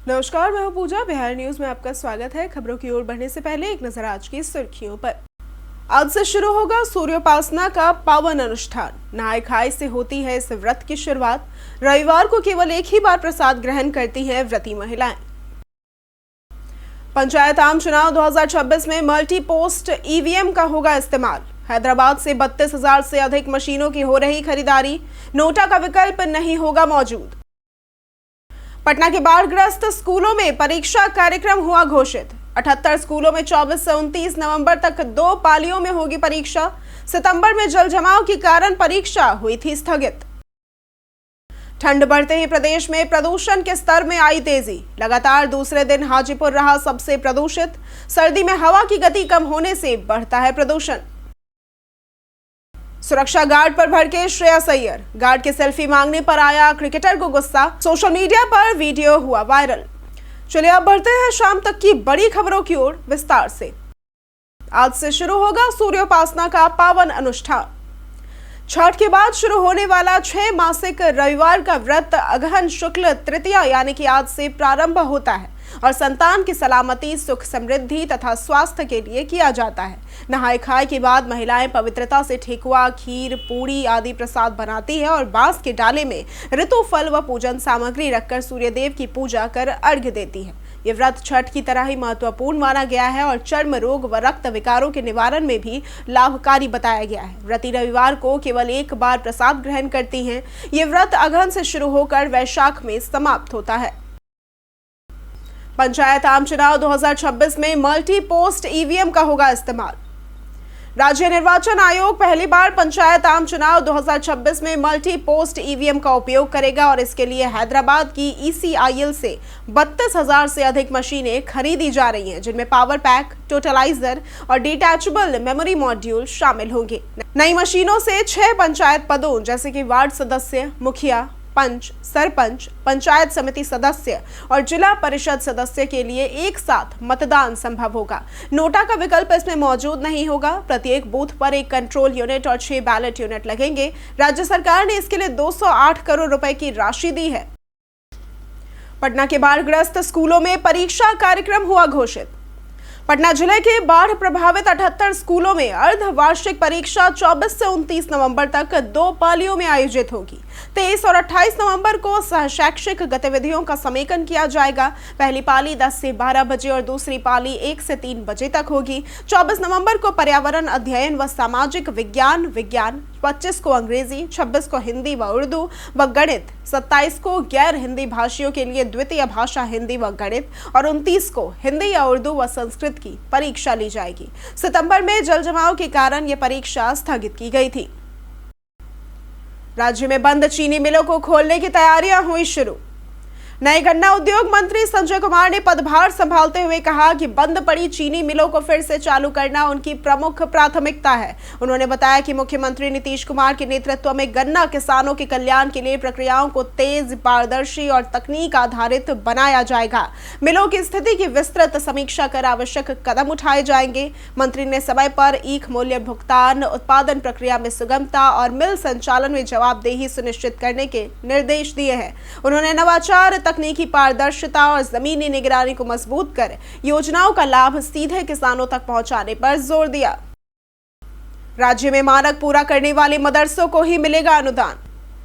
नमस्कार, मैं हूं पूजा। बिहार न्यूज में आपका स्वागत है। खबरों की ओर बढ़ने से पहले एक नजर आज की सुर्खियों पर। आज से शुरू होगा सूर्योपासना का पावन अनुष्ठान। नहाय खाय से होती है इस व्रत की शुरुआत। रविवार को केवल एक ही बार प्रसाद ग्रहण करती हैं व्रती महिलाएं। पंचायत आम चुनाव 2026 में मल्टी पोस्ट ईवीएम का होगा इस्तेमाल। हैदराबाद से 32,000 से अधिक मशीनों की हो रही खरीदारी। नोटा का विकल्प नहीं होगा मौजूद। पटना के बाढ़ग्रस्त स्कूलों में परीक्षा कार्यक्रम हुआ घोषित। 78 स्कूलों में 24 से 29 नवंबर तक 2 पालियों में होगी परीक्षा। सितंबर में जल जमाव के कारण परीक्षा हुई थी स्थगित। ठंड बढ़ते ही प्रदेश में प्रदूषण के स्तर में आई तेजी। लगातार दूसरे दिन हाजीपुर रहा सबसे प्रदूषित। सर्दी में हवा की गति कम होने से बढ़ता है प्रदूषण। सुरक्षा गार्ड पर भड़के श्रेयस अय्यर। गार्ड के सेल्फी मांगने पर आया क्रिकेटर को गुस्सा। सोशल मीडिया पर वीडियो हुआ वायरल। चलिए अब बढ़ते हैं शाम तक की बड़ी खबरों की ओर विस्तार से। आज से शुरू होगा सूर्योपासना का पावन अनुष्ठान। छठ के बाद शुरू होने वाला 6 मासिक रविवार का व्रत अगहन शुक्ल तृतीया यानी कि आज से प्रारंभ होता है और संतान की सलामती, सुख, समृद्धि तथा स्वास्थ्य के लिए किया जाता है। नहाय खाय के बाद महिलाएं पवित्रता से ठेकुआ, खीर, पूड़ी आदि प्रसाद बनाती है और बांस के डाले में ऋतु फल व पूजन सामग्री रखकर सूर्यदेव की पूजा कर अर्घ्य देती है। ये व्रत छठ की तरह ही महत्वपूर्ण माना गया है और चर्म रोग व रक्त विकारों के निवारण में भी लाभकारी बताया गया है। व्रती रविवार को केवल एक बार प्रसाद ग्रहण करती हैं। ये व्रत अगहन से शुरू होकर वैशाख में समाप्त होता है। पंचायत आम चुनाव 2026 में मल्टी पोस्ट ईवीएम का होगा इस्तेमाल। राज्य निर्वाचन आयोग पहली बार पंचायत आम चुनाव 2026 में मल्टी पोस्ट ईवीएम का उपयोग करेगा और इसके लिए हैदराबाद की ECIL से 32,000 से अधिक मशीनें खरीदी जा रही हैं, जिनमें पावर पैक, टोटलाइजर और डिटैचेबल मेमोरी मॉड्यूल शामिल होंगे। नई मशीनों से 6 पंचायत पदों जैसे कि वार्ड सदस्य, मुखिया, पंच, सरपंच, पंचायत समिति सदस्य और जिला परिषद सदस्य के लिए एक साथ मतदान संभव होगा। नोटा का विकल्प इसमें मौजूद नहीं होगा। प्रत्येक बूथ पर एक कंट्रोल यूनिट और 6 बैलेट यूनिट लगेंगे। राज्य सरकार ने इसके लिए 208 करोड़ रुपए की राशि दी है। पटना के बाढ़ग्रस्त स्कूलों में परीक्षा कार्यक्रम हुआ घोषित। पटना जिले के बाढ़ प्रभावित 78 स्कूलों में अर्धवार्षिक परीक्षा 24 से 29 नवंबर तक 2 पालियों में आयोजित होगी। 23 और 28 नवंबर को शैक्षिक गतिविधियों का समेकन किया जाएगा। पहली पाली 10 से 12 बजे और दूसरी पाली 1 से 3 बजे तक होगी। 24 नवंबर को पर्यावरण अध्ययन व सामाजिक विज्ञान 25 को अंग्रेजी, 26 को हिंदी व उर्दू व गणित, 27 को गैर हिंदी भाषियों के लिए द्वितीय भाषा हिंदी व गणित और 29 को हिंदी या उर्दू व संस्कृत की परीक्षा ली जाएगी। सितंबर में जल जमाव के कारण यह परीक्षा स्थगित की गई थी। राज्य में बंद चीनी मिलों को खोलने की तैयारियां हुई शुरू। नए गन्ना उद्योग मंत्री संजय कुमार ने पदभार संभालते हुए कहा कि बंद पड़ी चीनी मिलों को फिर से चालू करना उनकी प्रमुख प्राथमिकता है। उन्होंने बताया कि मुख्यमंत्री नीतीश कुमार के नेतृत्व में गन्ना किसानों के कल्याण के लिए प्रक्रियाओं को तेज, पारदर्शी और तकनीक आधारित बनाया जाएगा। मिलों की स्थिति की विस्तृत समीक्षा कर आवश्यक कदम उठाए जाएंगे। मंत्री ने समय पर ईख मूल्य भुगतान, उत्पादन प्रक्रिया में सुगमता और मिल संचालन में जवाबदेही सुनिश्चित करने के निर्देश दिए हैं। उन्होंने नवाचार, तकनीकी पारदर्शिता और जमीनी निगरानी को मजबूत कर योजनाओं का लाभ सीधे किसानों तक पहुंचाने पर जोर दिया। राज्य में मानक पूरा करने वाले मदरसों को ही मिलेगा अनुदान।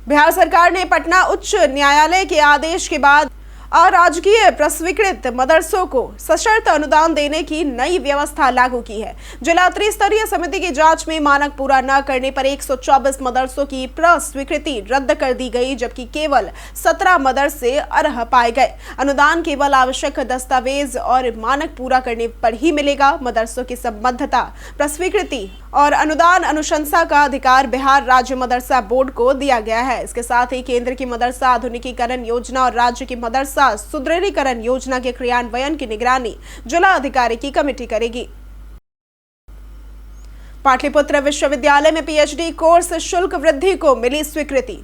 बिहार सरकार ने पटना उच्च न्यायालय के आदेश के बाद अराजकीय प्रस्वीकृत मदरसों को सशर्त अनुदान देने की नई व्यवस्था लागू की है। जिला त्रिस्तरीय समिति की जांच में मानक पूरा न करने पर 124 मदरसों की प्रस्वीकृति रद्द कर दी गई, जबकि केवल 17 मदरसे अर्ह पाए गए। अनुदान केवल आवश्यक दस्तावेज और मानक पूरा करने पर ही मिलेगा। मदरसों की संबद्धता, प्रस्वीकृति और अनुदान अनुशंसा का अधिकार बिहार राज्य मदरसा बोर्ड को दिया गया है। इसके साथ ही केंद्र की मदरसा आधुनिकीकरण योजना और राज्य की मदरसा सुदृढ़ीकरण योजना के क्रियान्वयन की निगरानी जिला अधिकारी की कमेटी करेगी। पाटलिपुत्र विश्वविद्यालय में PhD कोर्स शुल्क वृद्धि को मिली स्वीकृति।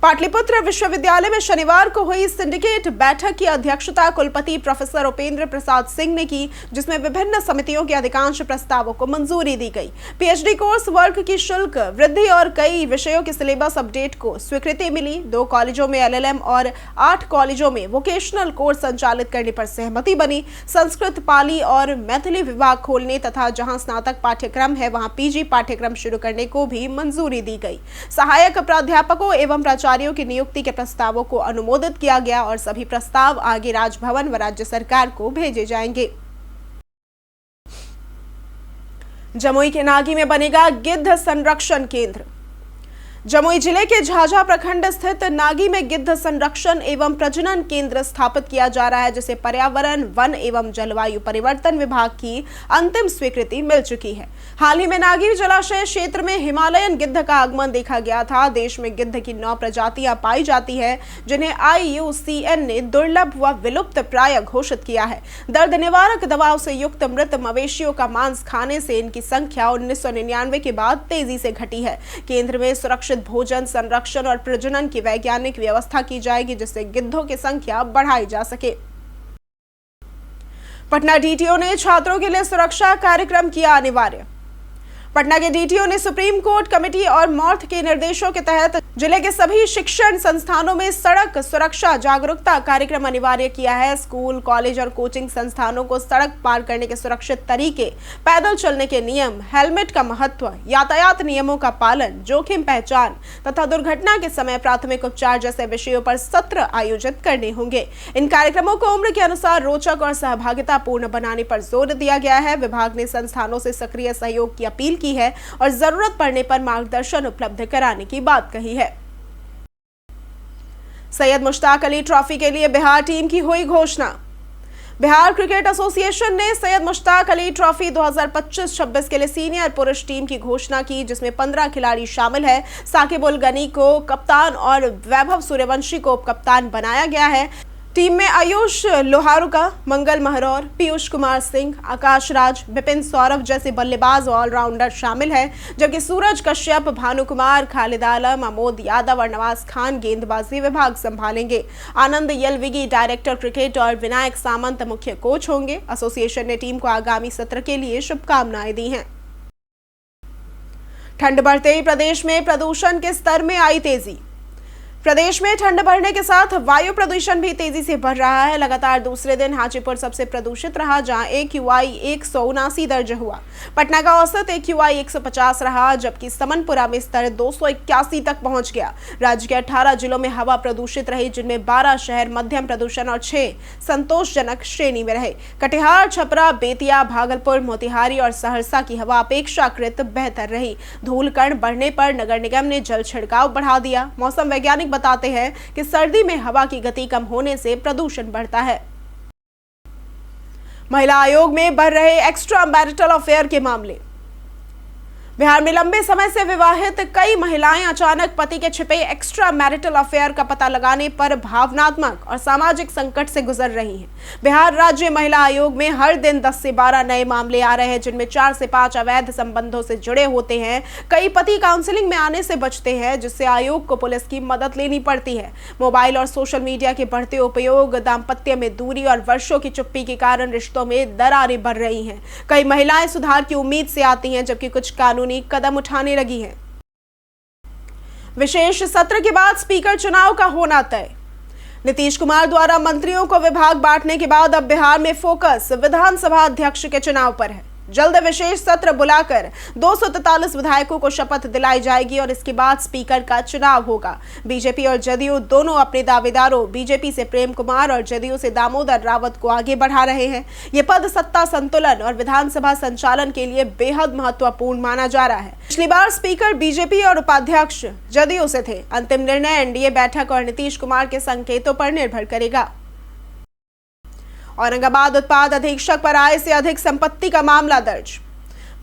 पाटलिपुत्र विश्वविद्यालय में शनिवार को हुई सिंडिकेट बैठक की अध्यक्षता कुलपति प्रोफेसर उपेंद्र प्रसाद सिंह ने की, जिसमें विभिन्न समितियों के अधिकांश प्रस्तावों को मंजूरी दी गई। पीएचडी कोर्स वर्ग की शुल्क वृद्धि और कई विषयों के सिलेबस अपडेट को स्वीकृति मिली। 2 कॉलेजों में एलएलएम और 8 कॉलेजों में वोकेशनल कोर्स संचालित करने पर सहमति बनी। संस्कृत, पाली और मैथिली विभाग खोलने तथा जहां स्नातक पाठ्यक्रम है वहां पीजी पाठ्यक्रम शुरू करने को भी मंजूरी दी गई। सहायक प्राध्यापकों एवं प्राचार्यों की नियुक्ति के प्रस्तावों को अनुमोदित किया गया और सभी प्रस्ताव आगे राजभवन व राज्य सरकार को भेजे जाएंगे। जमुई के नागी में बनेगा गिद्ध संरक्षण केंद्र। जमुई जिले के झाझा प्रखंड स्थित नागी में गिद्ध संरक्षण एवं प्रजनन केंद्र स्थापित किया जा रहा है, जिसे पर्यावरण, वन एवं जलवायु परिवर्तन विभाग की अंतिम स्वीकृति मिल चुकी है। हाल ही में नागी जलाशय क्षेत्र में हिमालयन गिद्ध का आगमन देखा गया था। देश में गिद्ध की 9 प्रजातियां पाई जाती है, जिन्हें IUCN ने दुर्लभ व विलुप्त प्राय घोषित किया है। दर्द निवारक दवाओं से युक्त मृत मवेशियों का मांस खाने से इनकी संख्या 1999 के बाद तेजी से घटी है। केंद्र में सुरक्षित भोजन, संरक्षण और प्रजनन की वैज्ञानिक व्यवस्था की जाएगी, जिससे गिद्धों की संख्या बढ़ाई जा सके। पटना डीटीओ ने छात्रों के लिए सुरक्षा कार्यक्रम किया अनिवार्य। पटना के डीटीओ ने सुप्रीम कोर्ट कमेटी और मॉर्थ के निर्देशों के तहत जिले के सभी शिक्षण संस्थानों में सड़क सुरक्षा जागरूकता कार्यक्रम अनिवार्य किया है। स्कूल, कॉलेज और कोचिंग संस्थानों को सड़क पार करने के सुरक्षित तरीके, पैदल चलने के नियम, हेलमेट का महत्व, यातायात नियमों का पालन, जोखिम पहचान तथा दुर्घटना के समय प्राथमिक उपचार जैसे विषयों पर सत्र आयोजित करने होंगे। इन कार्यक्रमों को उम्र के अनुसार रोचक और सहभागिता पूर्ण बनाने पर जोर दिया गया है। विभाग ने संस्थानों से सक्रिय सहयोग की अपील की है और जरूरत पड़ने पर मार्गदर्शन उपलब्ध कराने की बात कही है। सैयद मुश्ताक अली ट्रॉफी के लिए बिहार टीम की हुई घोषणा। बिहार क्रिकेट एसोसिएशन ने सैयद मुश्ताक अली ट्रॉफी 2025-26 के लिए सीनियर पुरुष टीम की घोषणा की, जिसमें 15 खिलाड़ी शामिल है। साकिब उल गनी को कप्तान और वैभव सूर्यवंशी को उप कप्तान बनाया गया है। टीम में आयुष लोहारुका, मंगल महरौर, पीयूष कुमार सिंह, आकाश राज, विपिन सौरभ जैसे बल्लेबाज ऑलराउंडर शामिल हैं, जबकि सूरज कश्यप, भानु कुमार, खालिद आलम, अमोद यादव और नवाज खान गेंदबाजी विभाग संभालेंगे। आनंद यलविगी डायरेक्टर क्रिकेट और विनायक सामंत मुख्य कोच होंगे। एसोसिएशन ने टीम को आगामी सत्र के लिए शुभकामनाएं दी हैं। ठंड बढ़ते ही प्रदेश में प्रदूषण के स्तर में आई तेजी। प्रदेश में ठंड बढ़ने के साथ वायु प्रदूषण भी तेजी से बढ़ रहा है। लगातार दूसरे दिन हाजीपुर सबसे प्रदूषित रहा, जहां AQI 179 दर्ज हुआ। पटना का औसत AQI 150 रहा, जबकि समनपुरा में स्तर 281 तक पहुंच गया। राज्य के 18 जिलों में हवा प्रदूषित रही, जिनमें 12 शहर मध्यम प्रदूषण और 6 संतोषजनक श्रेणी में रहे। कटिहार, छपरा, बेतिया, भागलपुर, मोतिहारी और सहरसा की हवा अपेक्षाकृत बेहतर रही। धूल कण बढ़ने पर नगर निगम ने जल छिड़काव बढ़ा दिया। मौसम वैज्ञानिक बताते हैं कि सर्दी में हवा की गति कम होने से प्रदूषण बढ़ता है। महिला आयोग में बढ़ रहे एक्स्ट्रा मैरिटल अफेयर के मामले। बिहार में लंबे समय से विवाहित कई महिलाएं अचानक पति के छिपे एक्स्ट्रा मैरिटल अफेयर का पता लगाने पर भावनात्मक और सामाजिक संकट से गुजर रही हैं। बिहार राज्य महिला आयोग में हर दिन 10 से 12 नए मामले आ रहे हैं, जिनमें 4 से 5 अवैध संबंधों से जुड़े होते हैं। कई पति काउंसलिंग में आने से बचते हैं, जिससे आयोग को पुलिस की मदद लेनी पड़ती है। मोबाइल और सोशल मीडिया के बढ़ते उपयोग, दाम्पत्य में दूरी और वर्षों की चुप्पी के कारण रिश्तों में दरारें बढ़ रही हैं। कई महिलाएं सुधार की उम्मीद से आती हैं, जबकि कुछ कानूनी कदम उठाने लगी हैं। विशेष सत्र के बाद स्पीकर चुनाव का होना तय। नीतीश कुमार द्वारा मंत्रियों को विभाग बांटने के बाद अब बिहार में फोकस विधानसभा अध्यक्ष के चुनाव पर है। जल्द विशेष सत्र बुलाकर 243 विधायकों को शपथ दिलाई जाएगी और इसके बाद स्पीकर का चुनाव होगा। बीजेपी और जदयू दोनों अपने दावेदारों बीजेपी से प्रेम कुमार और जदयू से दामोदर रावत को आगे बढ़ा रहे हैं। ये पद सत्ता संतुलन और विधानसभा संचालन के लिए बेहद महत्वपूर्ण माना जा रहा है। पिछली बार स्पीकर बीजेपी और उपाध्यक्ष जदयू से थे। अंतिम निर्णय एनडीए बैठक और नीतीश कुमार के संकेतों पर निर्भर करेगा। औरंगाबाद उत्पाद अधीक्षक पर आय से अधिक संपत्ति का मामला दर्ज।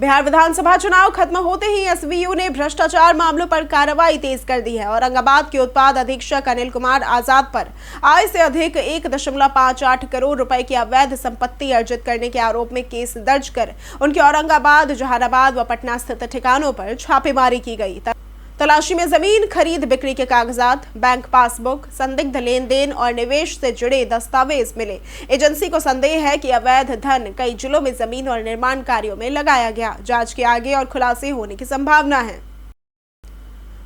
बिहार विधानसभा चुनाव खत्म होते ही एसवीयू ने भ्रष्टाचार मामलों पर कार्रवाई तेज कर दी है। औरंगाबाद के उत्पाद अधीक्षक अनिल कुमार आजाद पर आय से अधिक 1.58 करोड़ रुपए की अवैध संपत्ति अर्जित करने के आरोप में केस दर्ज कर उनके औरंगाबाद, जहानाबाद व पटना स्थित ठिकानों पर छापेमारी की गई तलाशी में जमीन खरीद बिक्री के कागजात, बैंक पासबुक, संदिग्ध लेन देन और निवेश से जुड़े दस्तावेज मिले। एजेंसी को संदेह है कि अवैध धन कई जिलों में जमीन और निर्माण कार्यों में लगाया गया। जांच के आगे और खुलासे होने की संभावना है।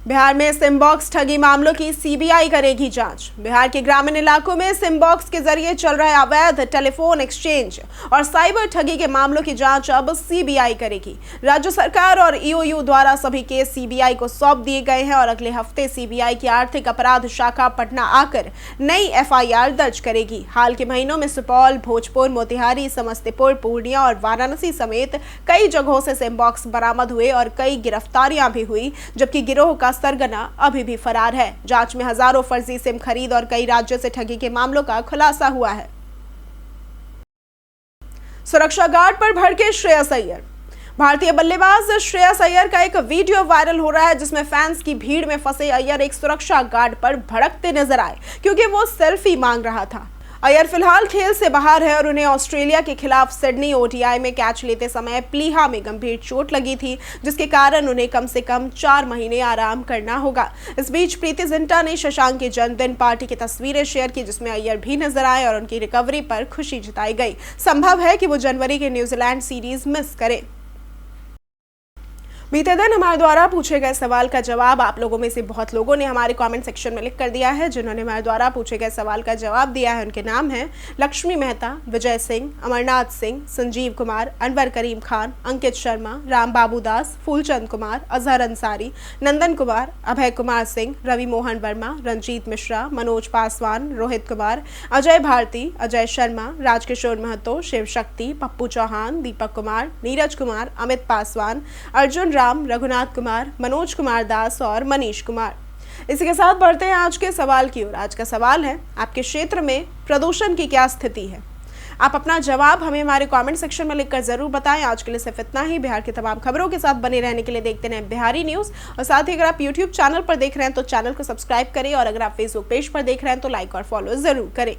बिहार में सिम बॉक्स ठगी मामलों की सीबीआई करेगी जांच। बिहार के ग्रामीण इलाकों में सिम बॉक्स के जरिए चल रहे अवैध टेलीफोन एक्सचेंज और साइबर ठगी के मामलों की जांच अब सीबीआई करेगी। राज्य सरकार और ईओयू द्वारा सभी केस सीबीआई को सौंप दिए गए हैं और अगले हफ्ते सीबीआई की आर्थिक अपराध शाखा पटना आकर नई एफआईआर दर्ज करेगी। हाल के महीनों में सुपौल, भोजपुर, मोतिहारी, समस्तीपुर, पूर्णिया और वाराणसी समेत कई जगहों से सिम बॉक्स बरामद हुए और कई गिरफ्तारियां भी हुई, जबकि गिरोह का सरगना अभी भी फरार है। जांच में हजारों फर्जी सिम खरीद और कई राज्यों से ठगी के मामलों का खुलासा हुआ है। सुरक्षा गार्ड पर भड़के श्रेयस अय्यर। भारतीय बल्लेबाज श्रेयस अय्यर का एक वीडियो वायरल हो रहा है जिसमें फैंस की भीड़ में फंसे अय्यर एक सुरक्षा गार्ड पर भड़कते नजर आए क्योंकि वो सेल्फी मांग रहा था। अय्यर फिलहाल खेल से बाहर है और उन्हें ऑस्ट्रेलिया के खिलाफ सिडनी ओडीआई में कैच लेते समय प्लीहा में गंभीर चोट लगी थी, जिसके कारण उन्हें कम से कम 4 महीने आराम करना होगा। इस बीच प्रीति जिंटा ने शशांक की जन्मदिन पार्टी की तस्वीरें शेयर की जिसमें अय्यर भी नजर आए और उनकी रिकवरी पर खुशी जताई गई। संभव है कि वो जनवरी के न्यूजीलैंड सीरीज मिस करें। बीते दिन हमारे द्वारा पूछे गए सवाल का जवाब आप लोगों में से बहुत लोगों ने हमारे कमेंट सेक्शन में लिख कर दिया है। जिन्होंने हमारे द्वारा पूछे गए सवाल का जवाब दिया है उनके नाम हैं लक्ष्मी मेहता, विजय सिंह, अमरनाथ सिंह, संजीव कुमार, अनवर करीम खान, अंकित शर्मा, राम बाबू दास, फूलचंद कुमार, अजहर अंसारी, नंदन कुमार, अभय कुमार सिंह, रवि मोहन वर्मा, रंजीत मिश्रा, मनोज पासवान, रोहित कुमार, अजय भारती, अजय शर्मा, राजकिशोर महतो, शिव शक्ति, पप्पू चौहान, दीपक कुमार, नीरज कुमार, अमित पासवान, अर्जुन राम, रघुनाथ कुमार, मनोज कुमार दास और मनीष कुमार। इसी के साथ बढ़ते हैं आज के सवाल की ओर। आज का सवाल है, आपके क्षेत्र में प्रदूषण की क्या स्थिति है? आप अपना जवाब हमें हमारे कमेंट सेक्शन में लिखकर जरूर बताएं। आज के लिए सिर्फ इतना ही। बिहार की तमाम खबरों के साथ बने रहने के लिए देखते रहें बिहारी न्यूज और साथ ही अगर आप यूट्यूब चैनल पर देख रहे हैं तो चैनल को सब्सक्राइब करें और अगर आप फेसबुक पेज पर देख रहे हैं तो लाइक और फॉलो जरूर करें।